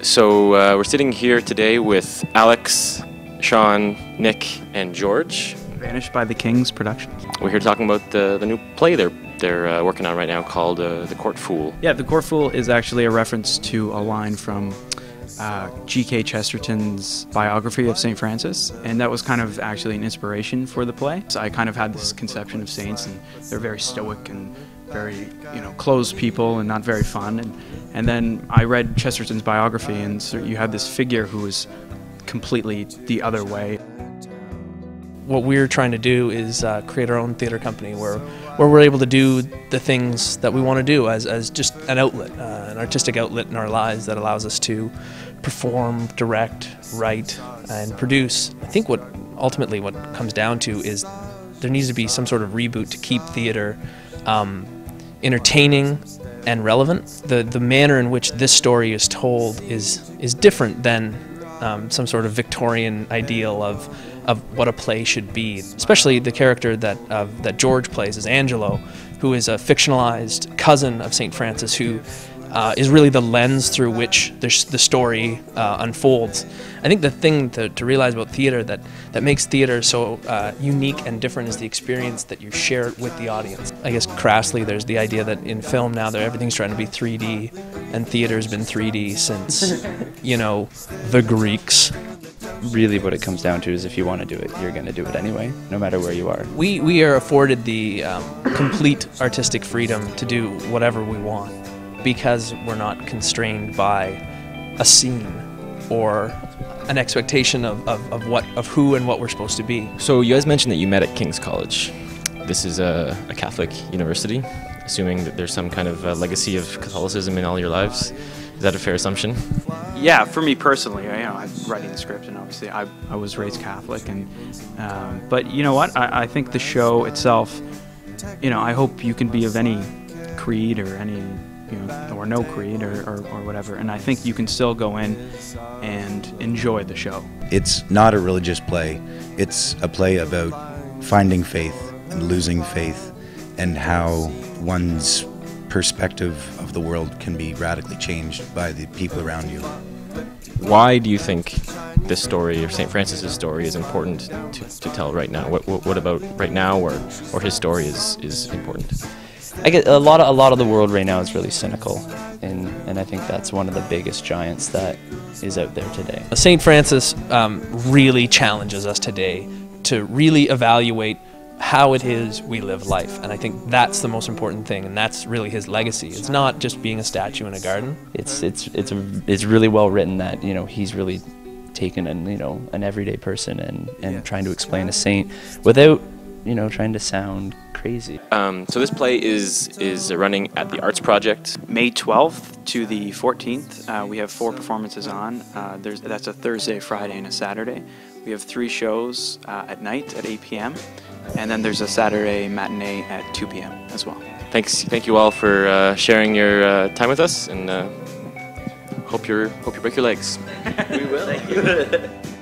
So we're sitting here today with Alex, Sean, Nick, and George. Vanished by the Kings Productions. We're here talking about the new play they're working on right now called The Court Fool. Yeah, The Court Fool is actually a reference to a line from G.K. Chesterton's biography of St. Francis, and that was kind of actually an inspiration for the play. So I kind of had this conception of saints, and they're very stoic and very, closed people and not very fun. And then I read Chesterton's biography, and so you had this figure who was completely the other way. What we're trying to do is create our own theater company where we're able to do the things that we want to do as just an outlet, an artistic outlet in our lives that allows us to perform, direct, write, and produce. I think what ultimately what comes down to is there needs to be some sort of reboot to keep theater entertaining and relevant. The manner in which this story is told is different than some sort of Victorian ideal of what a play should be. Especially the character that George plays as Angelo, who is a fictionalized cousin of St. Francis, who is really the lens through which the story unfolds. I think the thing to realize about theater that makes theater so unique and different is the experience that you share with the audience. I guess crassly there's the idea that in film now everything's trying to be 3D, and theater's been 3D since, the Greeks. Really what it comes down to is if you want to do it, you're going to do it anyway, no matter where you are. We are afforded the complete artistic freedom to do whatever we want because we're not constrained by a scene or an expectation of who and what we're supposed to be. So you guys mentioned that you met at King's College. This is a Catholic university, assuming that there's some kind of legacy of Catholicism in all your lives. Is that a fair assumption? Yeah, for me personally, I'm writing the script, and obviously I was raised Catholic, and but you know what? I think the show itself, I hope you can be of any creed or any, or no creed or whatever, and I think you can still go in and enjoy the show. It's not a religious play. It's a play about finding faith and losing faith, and how one's perspective of the world can be radically changed by the people around you. Why do you think this story, or St. Francis' story, is important to tell right now? What about right now, or his story is important? I get a lot of the world right now is really cynical, and I think that's one of the biggest giants that is out there today. St. Francis really challenges us today to really evaluate how it is we live life, and I think that's the most important thing, and that's really his legacy. It's not just being a statue in a garden. It's really well written that he's really taken an everyday person and trying to explain a saint without trying to sound crazy. So this play is running at the Arts Project. May 12th to the 14th, we have 4 performances on. That's a Thursday, Friday, and a Saturday. We have 3 shows at night at 8 p.m. and then there's a Saturday matinee at 2 p.m. as well. Thank you all for sharing your time with us, and hope you break your legs. We will. Thank you.